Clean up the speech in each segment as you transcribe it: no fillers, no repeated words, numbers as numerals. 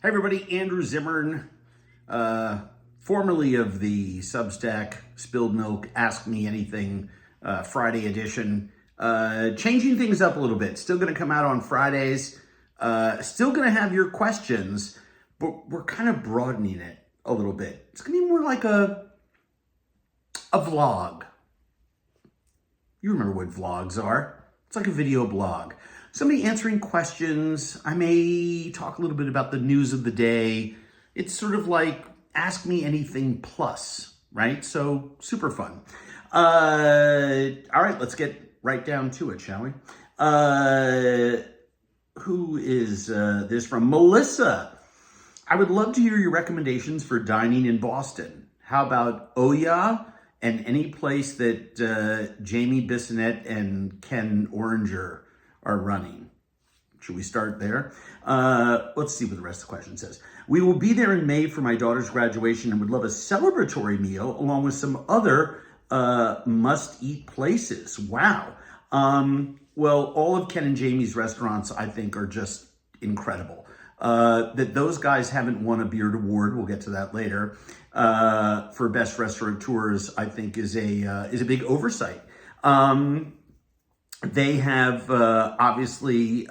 Hi everybody, Andrew Zimmern, formerly of the Substack Spilled Milk Ask Me Anything Friday edition. Changing things up a little bit. Still going to come out on Fridays. Still going to have your questions, but we're kind of broadening it a little bit. It's going to be more like a vlog. You remember what vlogs are. It's like a video blog. Somebody answering questions. I may talk a little bit about the news of the day. It's sort of like Ask Me Anything Plus, right? So super fun. All right, let's get right down to it, shall we? Who is this from? Melissa. I would love to hear your recommendations for dining in Boston. How about Oya and any place that Jamie Bissonette and Ken Oranger are running? Should we start there? Let's see what the rest of the question says. We will be there in May for my daughter's graduation and would love a celebratory meal along with some other must-eat places. Wow. Well, all of Ken and Jamie's restaurants, I think, are just incredible. That those guys haven't won a Beard Award, we'll get to that later, for best restaurateurs, I think is a big oversight. They have obviously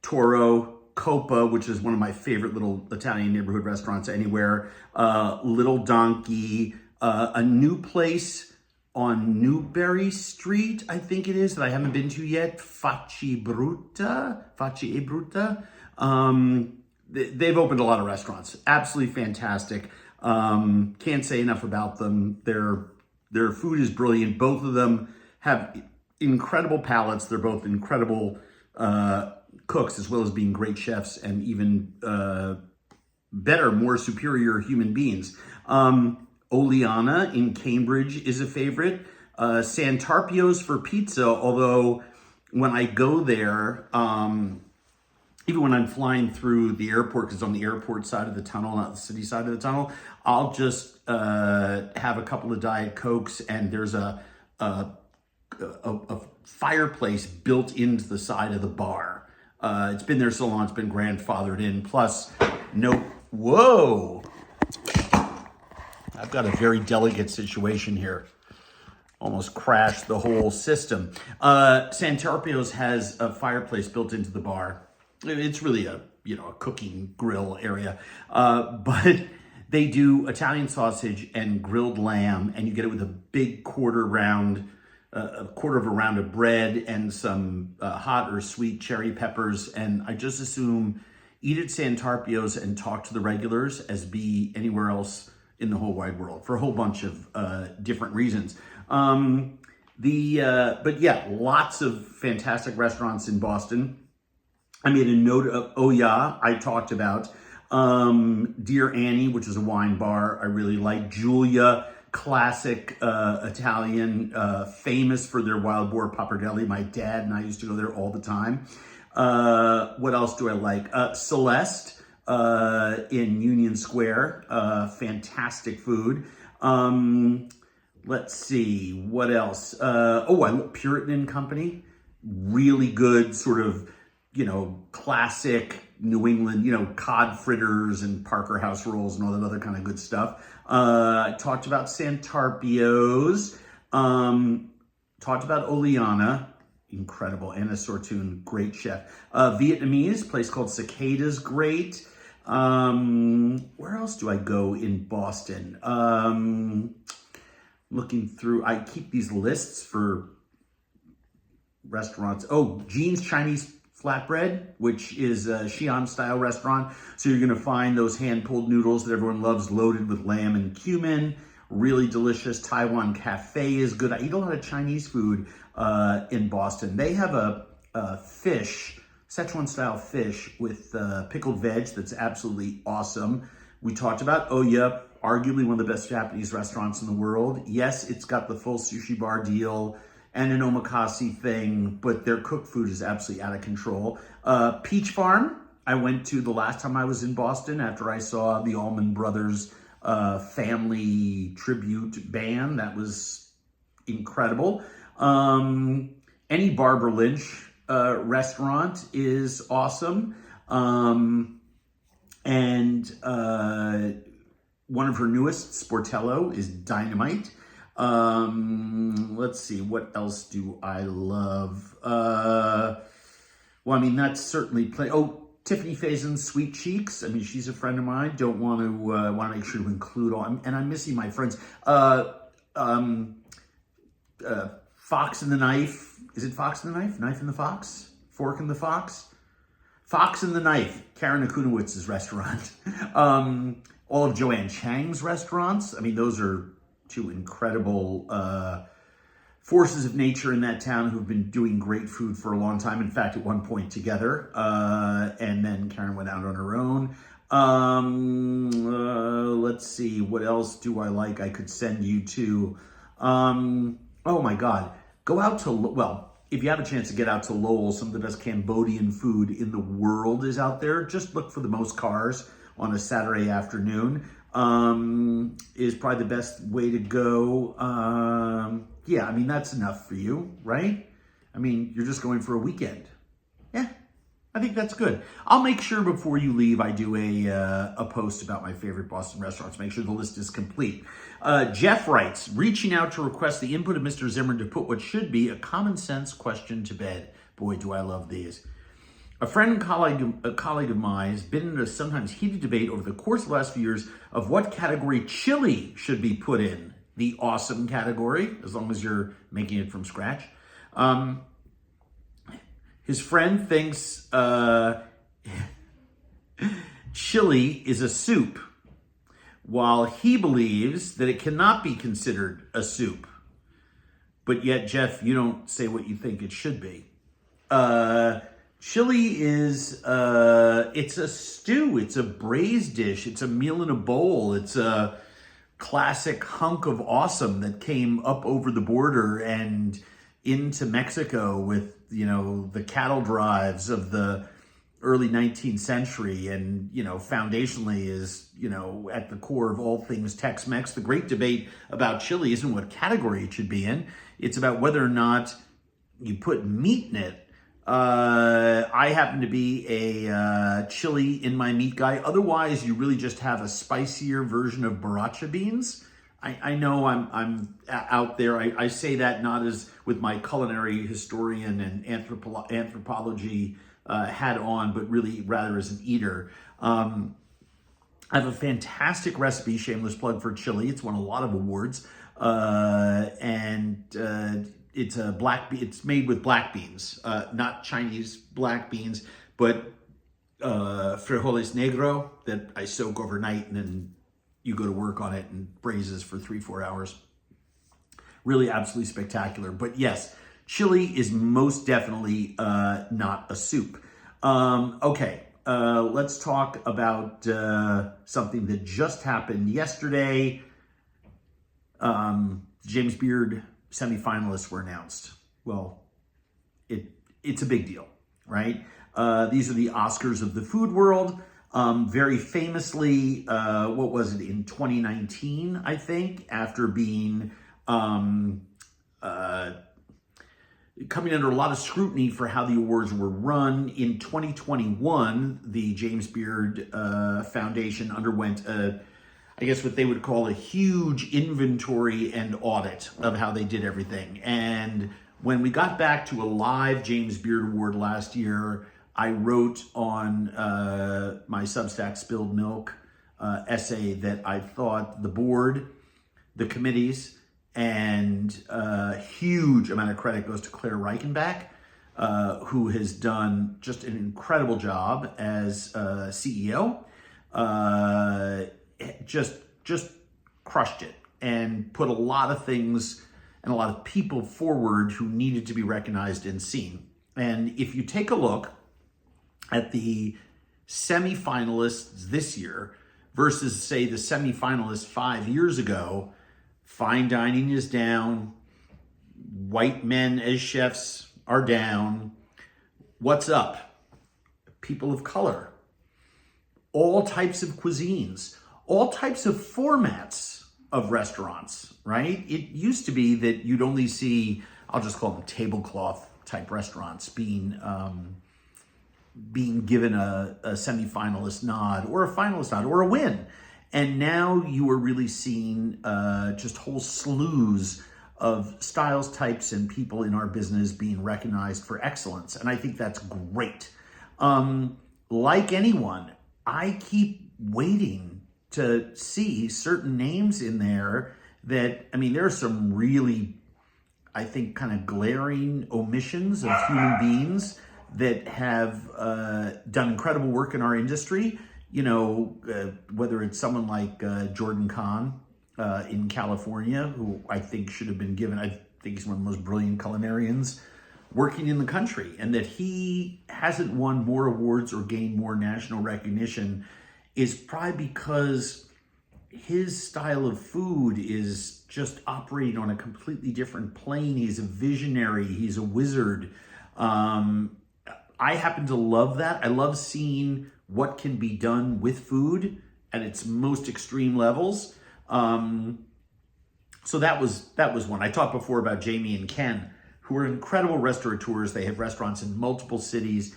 Toro Copa, which is one of my favorite little Italian neighborhood restaurants anywhere. Little Donkey, a new place on Newberry Street, I think it is, that I haven't been to yet. Facci e Brutta. They've opened a lot of restaurants. Absolutely fantastic. Can't say enough about them. Their food is brilliant. Both of them have incredible palates. They're both incredible cooks as well as being great chefs and even better, more superior human beings. Oleana in Cambridge is a favorite. Santarpio's for pizza, although when I go there, even when I'm flying through the airport, because on the airport side of the tunnel, not the city side of the tunnel, I'll just have a couple of Diet Cokes, and there's a fireplace built into the side of the bar. It's been there so long, it's been grandfathered in. Plus, whoa! I've got a very delicate situation here. Almost crashed the whole system. Santarpio's has a fireplace built into the bar. It's really a cooking grill area, but they do Italian sausage and grilled lamb, and you get it with a big quarter of a round of bread and some hot or sweet cherry peppers. And I just assume eat at Santarpio's and talk to the regulars as be anywhere else in the whole wide world for a whole bunch of different reasons. But yeah, lots of fantastic restaurants in Boston. I made a note of Oya, I talked about. Dear Annie, which is a wine bar, I really like. Giulia, classic Italian, famous for their wild boar pappardelle. My dad and I used to go there all the time. What else do I like? Celeste in Union Square, fantastic food. Let's see, what else? I love Puritan and Company, really good sort of, classic New England, cod fritters and Parker House rolls and all that other kind of good stuff. I talked about Santarpio's, talked about Oleana, incredible. Anna Sortun, great chef. Vietnamese, place called Cicada's, great. Where else do I go in Boston? Looking through, I keep these lists for restaurants. Jean's Chinese Flatbread, which is a Xi'an-style restaurant. So you're going to find those hand-pulled noodles that everyone loves, loaded with lamb and cumin. Really delicious. Taiwan Cafe is good. I eat a lot of Chinese food in Boston. They have a fish, Szechuan-style fish with pickled veg that's absolutely awesome. We talked about Oya, arguably one of the best Japanese restaurants in the world. Yes, it's got the full sushi bar deal and an omakase thing, but their cooked food is absolutely out of control. Peach Farm, I went to the last time I was in Boston after I saw the Allman Brothers family tribute band. That was incredible. Any Barbara Lynch restaurant is awesome. And one of her newest, Sportello, is dynamite. Let's see, what else do I love? Well, I mean, that's certainly Tiffany Faison's Sweet Cheeks. I mean, she's a friend of mine. Don't want to make sure to include all. And I'm missing my friends. Fox and the Knife. Is it Fox and the Knife? Knife and the Fox? Fork and the Fox? Fox and the Knife. Karen Akunowitz's restaurant. All of Joanne Chang's restaurants. I mean, those are two incredible forces of nature in that town who've been doing great food for a long time. In fact, at one point together. And then Karen went out on her own. Let's see. What else do I like I could send you to? Oh my God. Go out to, well, if you have a chance to get out to Lowell, some of the best Cambodian food in the world is out there. Just look for the most cars on a Saturday afternoon. Is probably the best way to go. Yeah, I mean, that's enough for you, right? I mean, you're just going for a weekend. Yeah, I think that's good. I'll make sure before you leave, I do a post about my favorite Boston restaurants. Make sure the list is complete. Jeff writes, reaching out to request the input of Mr. Zimmern to put what should be a common sense question to bed. Boy, do I love these. A friend and colleague of mine has been in a sometimes heated debate over the course of the last few years of what category chili should be put in. The awesome category, as long as you're making it from scratch. His friend thinks chili is a soup, while he believes that it cannot be considered a soup. But yet, Jeff, you don't say what you think it should be. Chili is, it's a stew, it's a braised dish, it's a meal in a bowl, it's a classic hunk of awesome that came up over the border and into Mexico with, you know, the cattle drives of the early 19th century and, you know, foundationally is, you know, at the core of all things Tex-Mex. The great debate about chili isn't what category it should be in. It's about whether or not you put meat in it. I happen to be a chili in my meat guy. Otherwise, you really just have a spicier version of borracha beans. I know I'm out there. I say that not as with my culinary historian and anthropology hat on, but really rather as an eater. I have a fantastic recipe, shameless plug for chili. It's won a lot of awards. It's a it's made with black beans, not Chinese black beans, but frijoles negro that I soak overnight, and then you go to work on it and braises for 3-4 hours. Really absolutely spectacular. But yes, chili is most definitely not a soup. Okay, let's talk about something that just happened yesterday. James Beard semifinalists were announced. Well, it's a big deal, right? These are the Oscars of the food world. Very famously, what was it, in 2019, I think, after being coming under a lot of scrutiny for how the awards were run. In 2021, the James Beard Foundation underwent I guess what they would call a huge inventory and audit of how they did everything. And when we got back to a live James Beard Award last year, I wrote on my Substack Spilled Milk essay that I thought the board, the committees, and a huge amount of credit goes to Claire Reichenbach, who has done just an incredible job as CEO. Just crushed it and put a lot of things and a lot of people forward who needed to be recognized and seen. And if you take a look at the semifinalists this year versus, say, the semifinalists 5 years ago, fine dining is down, white men as chefs are down. What's up? People of color, all types of cuisines, all types of formats of restaurants, right? It used to be that you'd only see, I'll just call them tablecloth type restaurants being being given a semifinalist nod or a finalist nod or a win. And now you are really seeing just whole slews of styles, types, and people in our business being recognized for excellence. And I think that's great. Like anyone, I keep waiting to see certain names in there that, I mean, there are some really, I think, kind of glaring omissions of human beings that have done incredible work in our industry. You know, whether it's someone like Jordan Kahn in California, who I think should have been given, I think he's one of the most brilliant culinarians working in the country, and that he hasn't won more awards or gained more national recognition is probably because his style of food is just operating on a completely different plane. He's a visionary, he's a wizard. I happen to love that. I love seeing what can be done with food at its most extreme levels. So that was one. I talked before about Jamie and Ken, who are incredible restaurateurs. They have restaurants in multiple cities.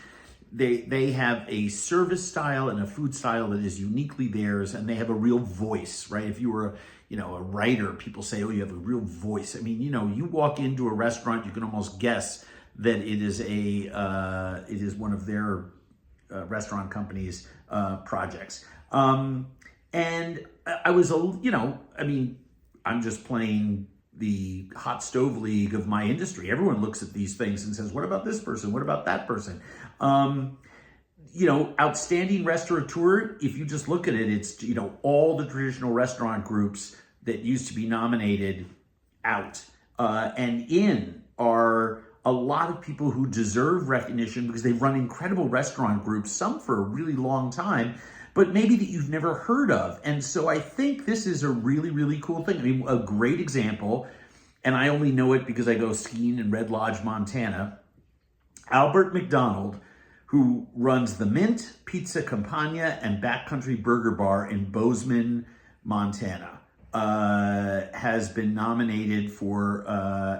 They have a service style and a food style that is uniquely theirs, and they have a real voice, right? If you were a writer, people say, oh, you have a real voice. I mean, you walk into a restaurant, you can almost guess that it is one of their restaurant companies' projects. And I was, I'm just playing the hot stove league of my industry. Everyone looks at these things and says, what about this person? What about that person? Outstanding restaurateur, if you just look at it, it's, all the traditional restaurant groups that used to be nominated out. And in are a lot of people who deserve recognition because they've run incredible restaurant groups, some for a really long time, but maybe that you've never heard of. And so I think this is a really, really cool thing. I mean, a great example, and I only know it because I go skiing in Red Lodge, Montana. Albert McDonald, who runs the Mint, Pizza Campagna, and Backcountry Burger Bar in Bozeman, Montana, has been nominated for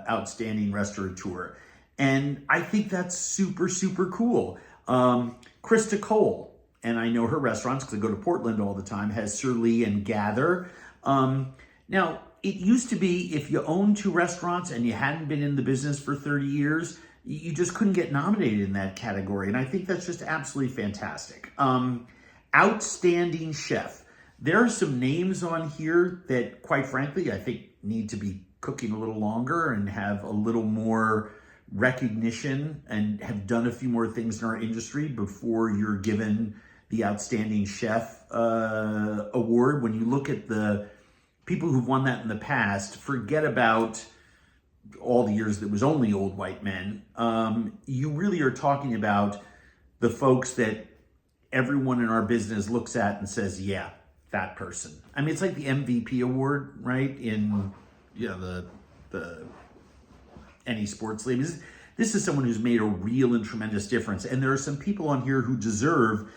Outstanding Restaurateur. And I think that's super, super cool. Krista Cole, and I know her restaurants because I go to Portland all the time, has Sir Lee and Gather. Now, it used to be if you owned two restaurants and you hadn't been in the business for 30 years, you just couldn't get nominated in that category. And I think that's just absolutely fantastic. Outstanding Chef. There are some names on here that, quite frankly, I think need to be cooking a little longer and have a little more recognition and have done a few more things in our industry before you're given the Outstanding Chef award. When you look at the people who've won that in the past, forget about all the years that was only old white men. You really are talking about the folks that everyone in our business looks at and says, yeah, that person. I mean, it's like the MVP award, right? In the any sports league. This is someone who's made a real and tremendous difference. And there are some people on here who deserve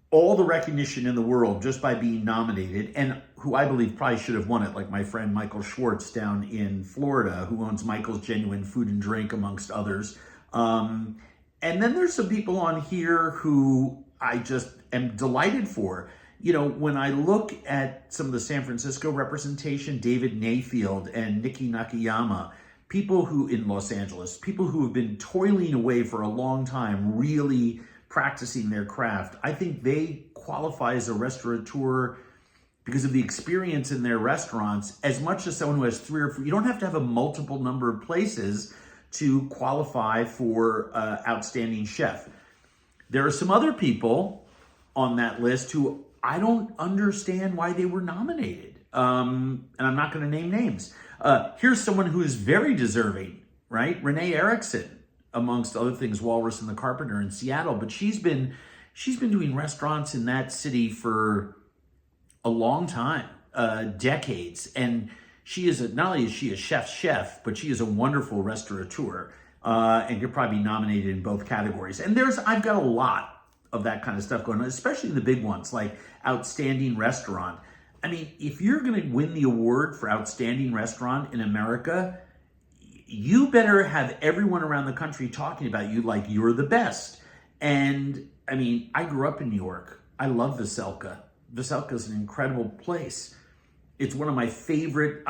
all the recognition in the world just by being nominated, and who I believe probably should have won it, like my friend Michael Schwartz down in Florida, who owns Michael's Genuine Food and Drink, amongst others. And then there's some people on here who I just am delighted for. When I look at some of the San Francisco representation, David Nayfield and Nikki Nakayama, people who in Los Angeles, people who have been toiling away for a long time, really practicing their craft, I think they qualify as a restaurateur because of the experience in their restaurants as much as someone who has 3 or 4. You don't have to have a multiple number of places to qualify for Outstanding Chef. There are some other people on that list who I don't understand why they were nominated. And I'm not going to name names. Here's someone who is very deserving, right? Renee Erickson, amongst other things, Walrus and the Carpenter in Seattle. But she's been doing restaurants in that city for a long time, decades. And she is not only is she a chef's chef, but she is a wonderful restaurateur. And could probably be nominated in both categories. And I've got a lot of that kind of stuff going on, especially the big ones like Outstanding Restaurant. I mean, if you're going to win the award for Outstanding Restaurant in America, you better have everyone around the country talking about you like you're the best. And I mean, I grew up in New York. I love Veselka. Veselka is an incredible place. It's one of my favorite.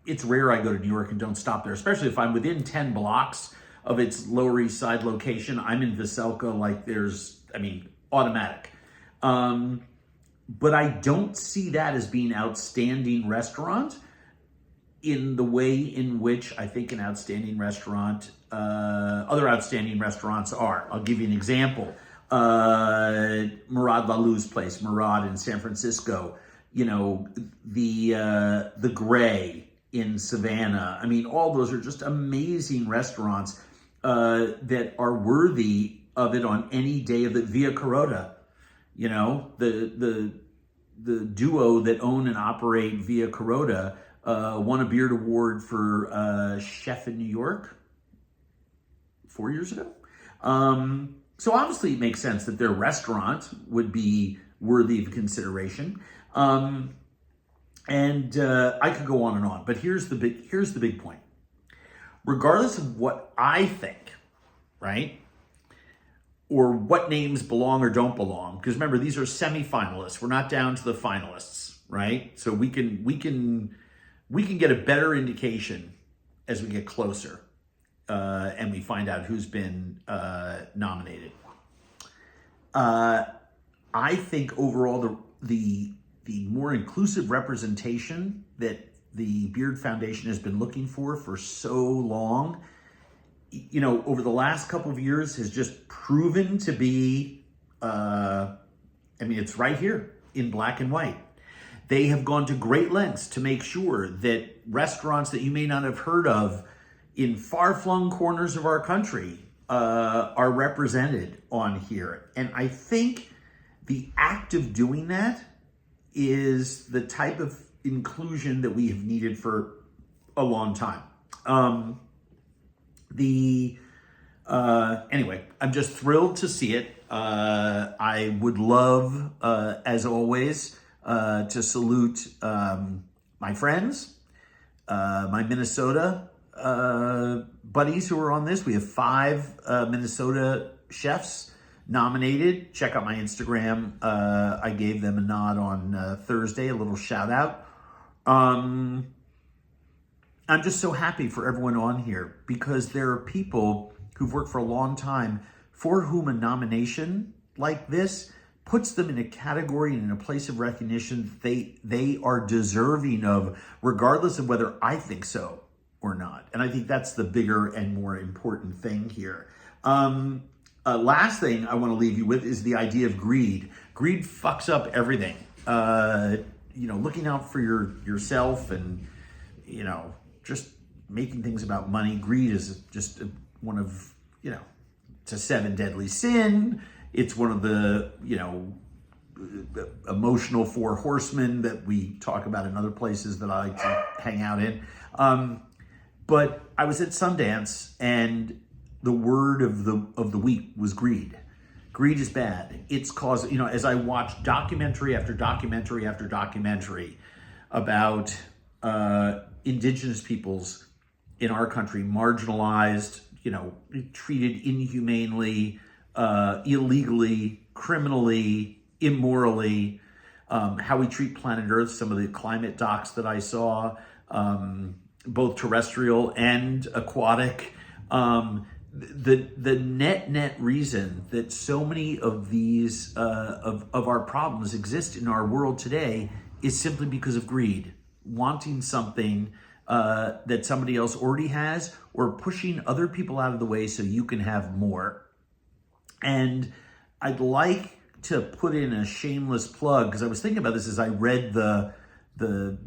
It's rare I go to New York and don't stop there, especially if I'm within 10 blocks of its Lower East Side location. I'm in Veselka like automatic. But I don't see that as being outstanding restaurant in the way in which I think an outstanding restaurant, other outstanding restaurants are. I'll give you an example. Murad Lalou's place, Murad in San Francisco, you know, the Gray in Savannah. I mean, all those are just amazing restaurants that are worthy of it on any day of the Via Carota. You know, the duo that own and operate Via Carota won a Beard Award for Chef in New York 4 years ago. So obviously it makes sense that their restaurant would be worthy of consideration. And I could go on and on, but here's the big point. Regardless of what I think, right? Or what names belong or don't belong, because remember, these are semifinalists. We're not down to the finalists, right? So we can get a better indication as we get closer and we find out who's been nominated. I think overall the more inclusive representation that the Beard Foundation has been looking for so long, you know, over the last couple of years has just proven to be, it's right here in black and white. They have gone to great lengths to make sure that restaurants that you may not have heard of in far-flung corners of our country are represented on here. And I think the act of doing that is the type of inclusion that we have needed for a long time. Anyway, I'm just thrilled to see it. I would love, as always, to salute my friends, my Minnesota buddies who are on this. We have 5 Minnesota chefs nominated. Check out my Instagram. I gave them a nod on Thursday, a little shout out. I'm just so happy for everyone on here because there are people who've worked for a long time for whom a nomination like this puts them in a category and in a place of recognition they are deserving of, regardless of whether I think so or not. And I think that's the bigger and more important thing here. Last thing I want to leave you with is the idea of greed. Greed fucks up everything. Looking out for yourself and, just making things about money. Greed is just one of, it's a 7 deadly sin. It's one of the, emotional 4 horsemen that we talk about in other places that I like to hang out in. But I was at Sundance and the word of the week was greed. Greed is bad. It's caused, as I watch documentary after documentary after documentary about indigenous peoples in our country, marginalized, treated inhumanely, illegally, criminally, immorally, how we treat planet Earth, some of the climate docs that I saw, both terrestrial and aquatic, the net reason that so many of these of our problems exist in our world today is simply because of greed, wanting something that somebody else already has, or pushing other people out of the way so you can have more. And I'd like to put in a shameless plug, because I was thinking about this as I read the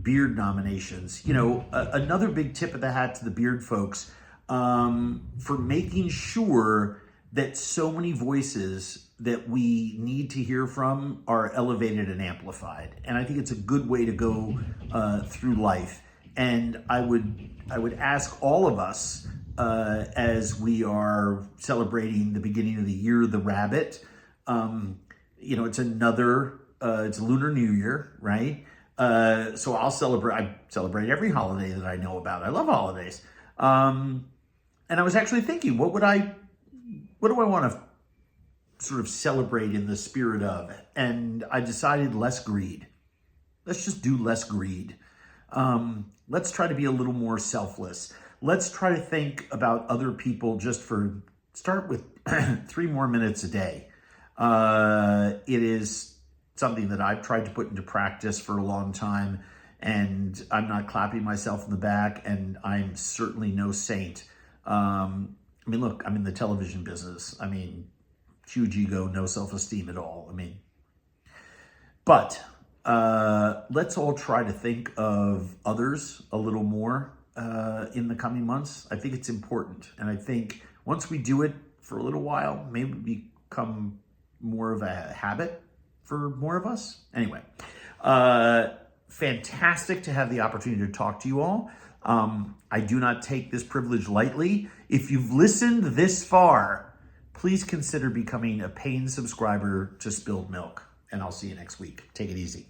Beard nominations. Another big tip of the hat to the Beard folks for making sure that so many voices that we need to hear from are elevated and amplified. And I think it's a good way to go through life. And I would ask all of us as we are celebrating the beginning of the year, the rabbit. It's it's Lunar New Year, right? So I celebrate every holiday that I know about. I love holidays. And I was actually thinking, what do I want to sort of celebrate in the spirit of. And I decided less greed. Let's just do less greed. Let's try to be a little more selfless. Let's try to think about other people start with 3 more minutes a day. It is something that I've tried to put into practice for a long time, and I'm not clapping myself in the back, and I'm certainly no saint. Look, I'm in the television business. Huge ego, no self-esteem at all. But let's all try to think of others a little more in the coming months. I think it's important. And I think once we do it for a little while, maybe become more of a habit for more of us. Anyway, fantastic to have the opportunity to talk to you all. I do not take this privilege lightly. If you've listened this far, please consider becoming a paying subscriber to Spilled Milk. And I'll see you next week. Take it easy.